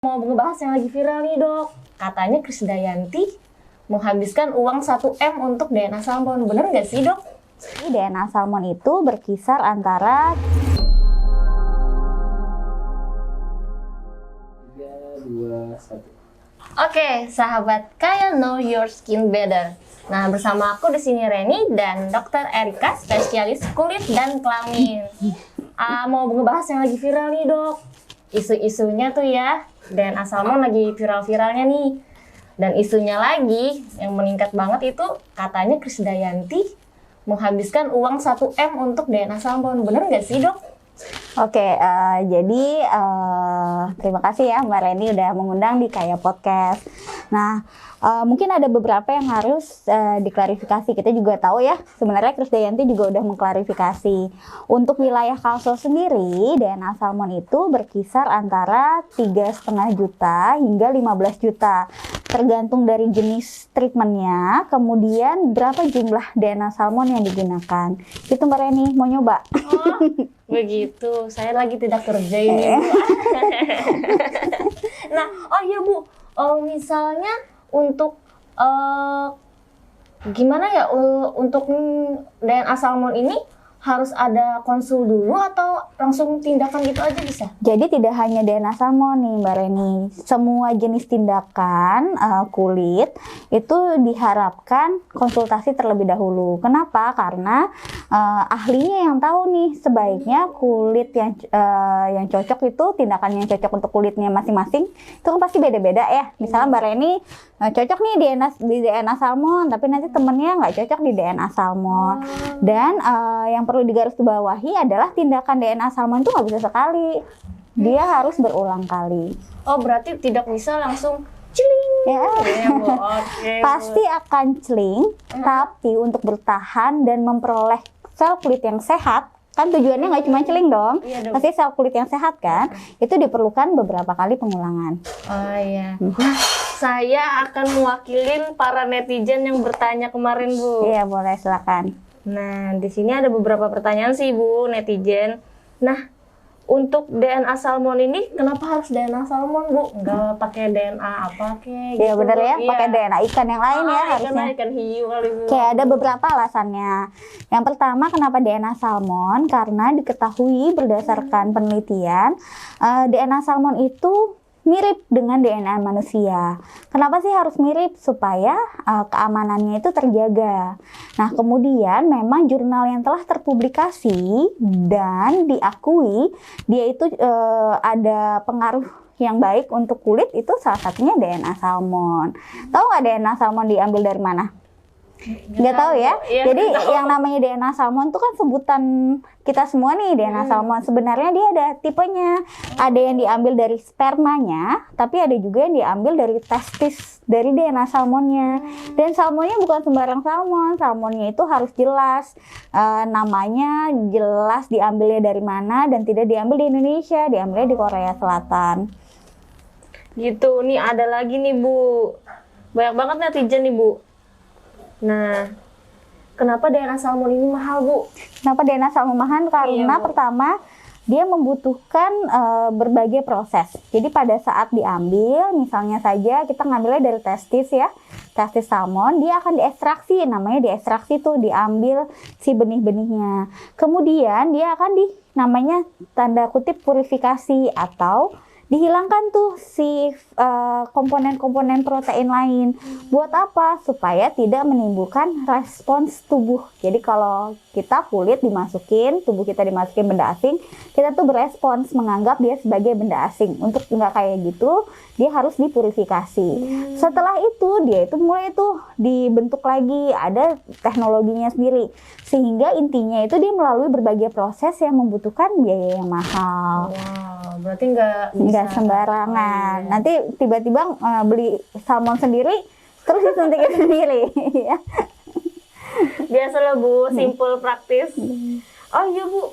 Mau ngebahas yang lagi viral nih dok, katanya Krisdayanti menghabiskan uang 1 M untuk DNA salmon, bener nggak sih dok? DNA salmon itu berkisar antara 3, 2, 1. Oke, sahabat Kaya Know Your Skin Better. Nah, bersama aku di sini Reni dan Dr. Erika, spesialis kulit dan kelamin. Mau ngebahas yang lagi viral nih dok. Isu-isunya tuh ya, DNA salmon lagi viral-viralnya nih. Dan isunya lagi yang meningkat banget itu katanya Krisdayanti menghabiskan uang 1 M untuk DNA salmon, bener nggak sih dok? Oke, jadi terima kasih ya Mbak Reni udah mengundang di Kaya Podcast. Nah, mungkin ada beberapa yang harus diklarifikasi. Kita juga tahu ya, sebenarnya Krisdayanti juga udah mengklarifikasi. Untuk wilayah Kalsel sendiri, DNA salmon itu berkisar antara 3,5 juta hingga 15 juta. Tergantung dari jenis treatmentnya, kemudian berapa jumlah DNA salmon yang digunakan. Itu Mbak Reni, mau nyoba? Oh, begitu. Saya lagi tidak kerja ini. Nah, oh iya Bu, misalnya untuk gimana ya untuk DNA salmon ini harus ada konsul dulu atau langsung tindakan gitu aja bisa? Jadi tidak hanya DNA salmon nih Mbak Reni, semua jenis tindakan kulit itu diharapkan konsultasi terlebih dahulu. Kenapa? Karena ahlinya yang tahu nih sebaiknya kulit yang cocok itu, tindakan yang cocok untuk kulitnya masing-masing itu kan pasti beda-beda ya. Misalnya Mbak Reni cocok nih di DNA salmon, tapi nanti temennya nggak cocok di DNA salmon. Dan yang perlu digarisbawahi adalah tindakan DNA salmon itu nggak bisa sekali, dia harus berulang kali. Oh, berarti tidak bisa langsung celing. Ya, Oke. pasti akan celing, tapi untuk bertahan dan memperoleh sel kulit yang sehat, kan tujuannya nggak cuma celing dong, Iya dong. pasti sel kulit yang sehat kan, itu diperlukan beberapa kali pengulangan. Oh iya. Nah, saya akan mewakilin para netizen yang bertanya kemarin Bu. Iya boleh, silakan. Nah, di sini ada beberapa pertanyaan sih Bu, netizen. Nah, untuk DNA salmon ini kenapa harus DNA salmon Bu? Nggak pakai DNA apa kek? Iya gitu, bener Bu? ya, Iya. pakai DNA ikan yang lain ya harusnya. Ikan hiu kali Bu. Kayak ada beberapa alasannya. Yang pertama, kenapa DNA salmon? Karena diketahui berdasarkan penelitian, DNA salmon itu mirip dengan DNA manusia. Kenapa sih harus mirip? Supaya keamanannya itu terjaga. Nah, kemudian memang jurnal yang telah terpublikasi dan diakui dia itu ada pengaruh yang baik untuk kulit, itu salah satunya DNA salmon. Tahu nggak DNA salmon diambil dari mana? Nggak tahu ya. Iya, Jadi nggak tahu. yang namanya DNA salmon itu kan sebutan kita semua nih, DNA salmon. Sebenarnya dia ada tipenya. Ada yang diambil dari spermanya, tapi ada juga yang diambil dari testis dari DNA salmonnya. Dan salmonnya bukan sembarang salmon. Salmonnya itu harus jelas namanya, jelas diambilnya dari mana, dan tidak diambil di Indonesia, diambilnya di Korea Selatan. Gitu, nih ada lagi nih Bu. Banyak banget netizen nih Bu. Nah, kenapa DNA salmon ini mahal Bu? Kenapa DNA salmon mahal? Karena Bu. pertama, dia membutuhkan berbagai proses. Jadi pada saat diambil, misalnya saja kita ngambilnya dari testis ya, testis salmon, dia akan diekstraksi, namanya diekstraksi tuh, diambil si benih-benihnya. Kemudian dia akan namanya tanda kutip purifikasi, atau dihilangkan tuh si komponen-komponen protein lain. Buat apa? Supaya tidak menimbulkan respons tubuh. Jadi kalau kita kulit dimasukin, tubuh kita dimasukin benda asing, kita tuh berespons menganggap dia sebagai benda asing. Untuk nggak kayak gitu, dia harus dipurifikasi. Setelah itu dia itu mulai tuh dibentuk lagi, ada teknologinya sendiri. Sehingga intinya itu dia melalui berbagai proses yang membutuhkan biaya yang mahal. Wow, berarti nggak Sembarangan. Oh, iya. Nanti tiba-tiba beli salmon sendiri, terus disuntikin sendiri. Ya. Biasalah Bu, simple praktis. Oh iya Bu,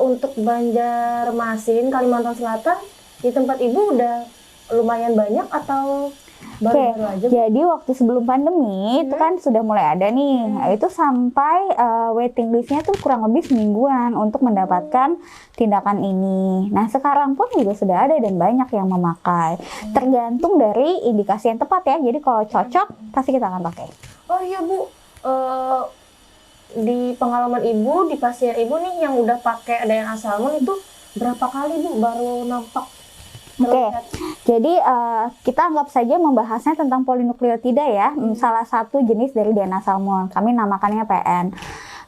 untuk Banjarmasin, Kalimantan Selatan, di tempat Ibu udah lumayan banyak atau Baru-baru aja. Jadi waktu sebelum pandemi itu kan sudah mulai ada nih. Itu sampai waiting listnya tuh kurang lebih semingguan untuk mendapatkan tindakan ini. Nah sekarang pun juga sudah ada dan banyak yang memakai. Tergantung dari indikasi yang tepat ya. Jadi kalau cocok pasti kita akan pakai. Oh iya Bu, di pengalaman Ibu, di pasien Ibu nih yang udah pakai DNA Salmon itu berapa kali Bu baru nampak? Oke, jadi kita anggap saja membahasnya tentang polinukleotida ya, salah satu jenis dari DNA salmon. Kami namakannya PN.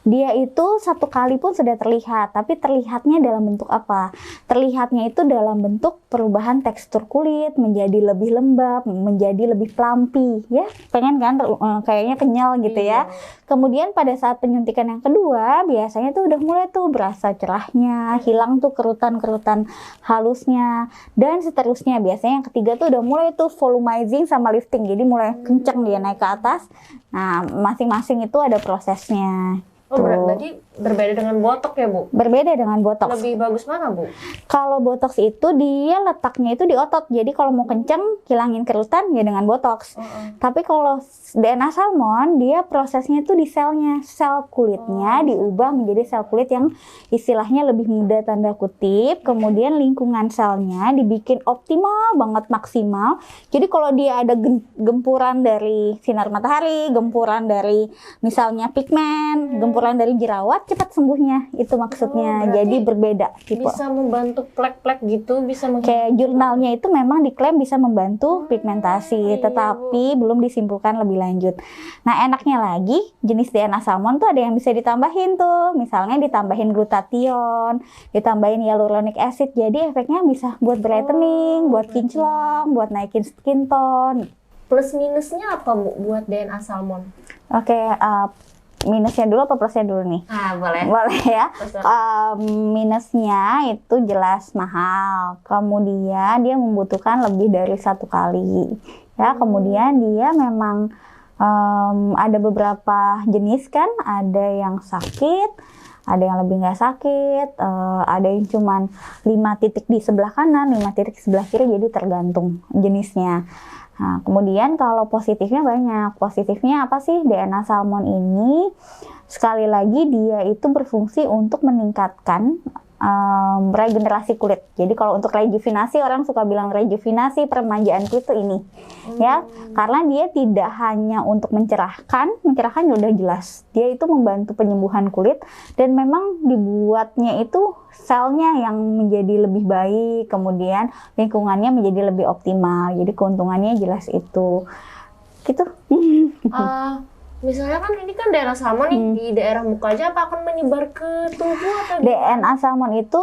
Dia itu satu kali pun sudah terlihat, tapi terlihatnya dalam bentuk apa? Terlihatnya itu dalam bentuk perubahan tekstur kulit, menjadi lebih lembab, menjadi lebih plumpy, ya. Pengen kan kayaknya kenyal gitu ya. Kemudian pada saat penyuntikan yang kedua, biasanya tuh udah mulai tuh berasa cerahnya, hilang tuh kerutan-kerutan halusnya, dan seterusnya. Biasanya yang ketiga tuh udah mulai tuh volumizing sama lifting, jadi mulai kenceng dia naik ke atas. Nah, masing-masing itu ada prosesnya. Oh, berarti berbeda dengan botok ya Bu? Berbeda dengan botox. Lebih bagus mana Bu? Kalau botox itu dia letaknya itu di otot. Jadi kalau mau kenceng, hilangin kerutan ya dengan botox. Tapi kalau DNA salmon, dia prosesnya itu di selnya. Sel kulitnya diubah menjadi sel kulit yang istilahnya lebih muda tanda kutip. Kemudian lingkungan selnya dibikin optimal banget, maksimal. Jadi kalau dia ada gempuran dari sinar matahari, gempuran dari misalnya pigmen, gempuran dari jerawat, cepat sembuhnya, itu maksudnya. Jadi berbeda tipe. Bisa membantu plek-plek gitu, bisa Kayak jurnalnya itu memang diklaim bisa membantu pigmentasi, tetapi belum disimpulkan lebih lanjut. Nah enaknya lagi, jenis DNA salmon tuh ada yang bisa ditambahin tuh, misalnya ditambahin glutathione, ditambahin hyaluronic acid, jadi efeknya bisa buat brightening, buat kinclong, buat naikin skin tone. Plus minusnya apa Bu buat DNA salmon? Oke, minusnya dulu apa plusnya dulu nih? Boleh. Boleh ya. Minusnya itu jelas mahal. Kemudian dia membutuhkan lebih dari satu kali. Ya, kemudian dia memang ada beberapa jenis kan. Ada yang sakit, ada yang lebih nggak sakit, ada yang cuman 5 titik di sebelah kanan, 5 titik di sebelah kiri, jadi tergantung jenisnya. Nah, kemudian kalau positifnya banyak. Positifnya apa sih? DNA salmon ini sekali lagi dia itu berfungsi untuk meningkatkan regenerasi kulit. Jadi kalau untuk rejuvenasi, orang suka bilang rejuvenasi, peremajaan kulit itu ini. Ya, karena dia tidak hanya untuk mencerahkan udah jelas. Dia itu membantu penyembuhan kulit dan memang dibuatnya itu selnya yang menjadi lebih baik, kemudian lingkungannya menjadi lebih optimal. Jadi keuntungannya jelas itu. Gitu. Misalnya kan ini kan daerah salmon nih, di daerah muka aja apa akan menyebar ke tubuh atau DNA salmon itu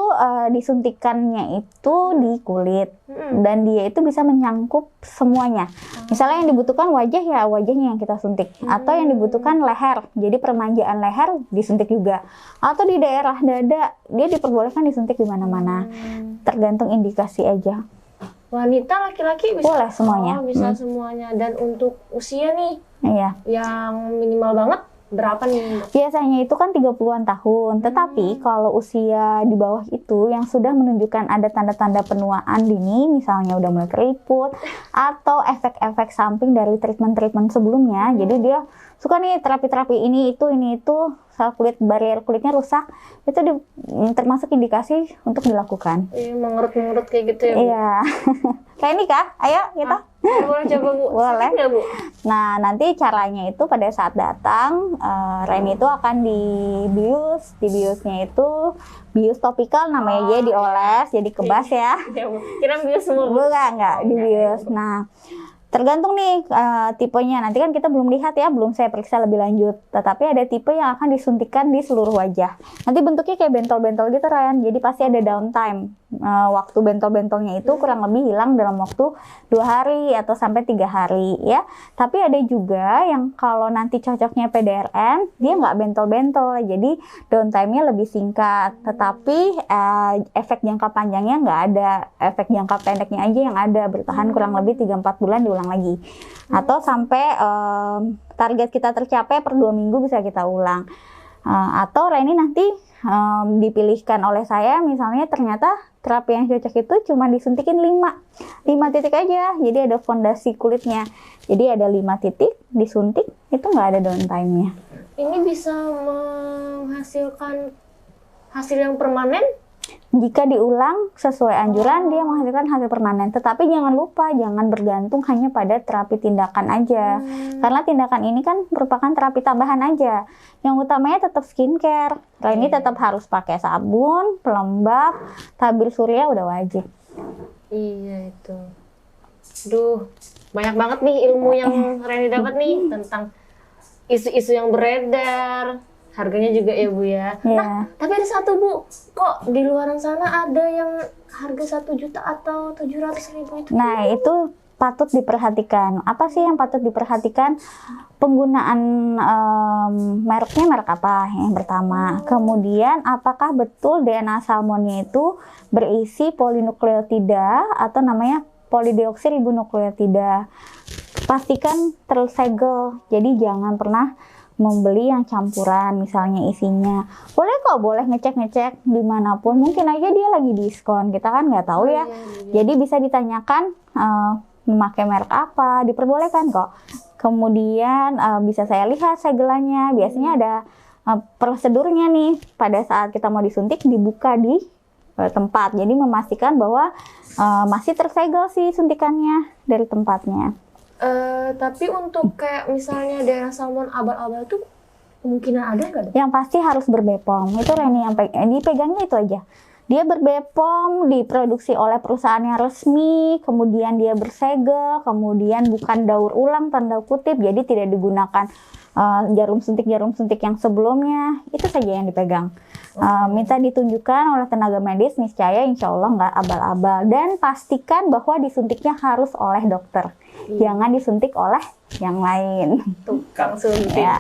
disuntikannya itu di kulit dan dia itu bisa menyangkup semuanya. Misalnya yang dibutuhkan wajah ya wajahnya yang kita suntik, atau yang dibutuhkan leher, jadi permanjaan leher disuntik juga, atau di daerah dada dia diperbolehkan disuntik di mana-mana. Tergantung indikasi aja. Wanita, laki-laki bisa? Boleh semuanya. Bisa semuanya. Dan untuk usia nih, iya, yang minimal banget berapa nih? Biasanya itu kan 30-an tahun, tetapi kalau usia di bawah itu yang sudah menunjukkan ada tanda-tanda penuaan dini, misalnya udah mulai keriput atau efek-efek samping dari treatment-treatment sebelumnya, jadi dia suka nih terapi-terapi ini itu, sel kulit, barrier kulitnya rusak, itu termasuk indikasi untuk dilakukan. Mengerut-mengerut kayak gitu ya Bu? Iya. Kayak ini kah? Ayo kita. Boleh coba Bu? Boleh. Sakit nggak, Bu? Nah nanti caranya itu pada saat datang, Reni itu akan dibius. Dibiusnya itu bius topikal namanya, jadi dioles, jadi kebas ya. Ya Bu, kira bius semua Bu? Enggak dibius. Nah tergantung nih tipenya, nanti kan kita belum lihat ya, belum saya periksa lebih lanjut. Tetapi ada tipe yang akan disuntikan di seluruh wajah. Nanti bentuknya kayak bentol-bentol gitu Ren, jadi pasti ada downtime. Waktu bentol-bentolnya itu kurang lebih hilang dalam waktu 2 hari atau sampai 3 hari ya. Tapi ada juga yang kalau nanti cocoknya PDRN, dia nggak bentol-bentol, jadi downtime-nya lebih singkat. Tetapi efek jangka panjangnya nggak ada, efek jangka pendeknya aja yang ada, bertahan kurang lebih 3-4 bulan diulang lagi. Atau sampai target kita tercapai per 2 minggu bisa kita ulang. Atau Reni nanti dipilihkan oleh saya, misalnya ternyata terapi yang cocok itu cuma disuntikin 5 titik aja. Jadi ada fondasi kulitnya. Jadi ada 5 titik disuntik, itu nggak ada downtime-nya. Ini bisa menghasilkan hasil yang permanen? Jika diulang sesuai anjuran, dia menghasilkan hasil permanen. Tetapi jangan lupa, jangan bergantung hanya pada terapi tindakan aja. Karena tindakan ini kan merupakan terapi tambahan aja. Yang utamanya tetap skincare. Ini tetap harus pakai sabun, pelembab, tabir surya udah wajib. Iya itu. Duh, banyak banget nih ilmu yang Reni dapat nih tentang isu-isu yang beredar. Harganya juga ya Bu ya. Nah, tapi ada satu Bu, kok di luaran sana ada yang harga 1 juta atau 700.000 itu? Nah, itu patut diperhatikan. Apa sih yang patut diperhatikan? Penggunaan mereknya merek apa yang pertama. Kemudian apakah betul DNA salmonnya itu berisi polinukleotida atau namanya polidioksiribonukleotida. Pastikan tersegel. Jadi jangan pernah membeli yang campuran, misalnya isinya. Boleh ngecek-ngecek dimanapun. Mungkin aja dia lagi diskon, kita kan nggak tahu ya. Jadi bisa ditanyakan memakai merek apa, diperbolehkan kok. Kemudian bisa saya lihat segelannya. Biasanya ada prosedurnya nih, pada saat kita mau disuntik dibuka di tempat. Jadi memastikan bahwa masih tersegel sih suntikannya dari tempatnya. Tapi untuk kayak misalnya daerah salmon abal-abal tuh kemungkinan ada nggak? Yang pasti harus berbepom. Itu Reni yang dipegangnya itu aja. Dia berbepom, diproduksi oleh perusahaan yang resmi, kemudian dia bersegel, kemudian bukan daur ulang tanda kutip, jadi tidak digunakan jarum suntik yang sebelumnya. Itu saja yang dipegang. Minta ditunjukkan oleh tenaga medis, niscaya insya Allah nggak abal-abal. Dan pastikan bahwa disuntiknya harus oleh dokter. Jangan disuntik oleh yang lain. Tukang suntik. Ya.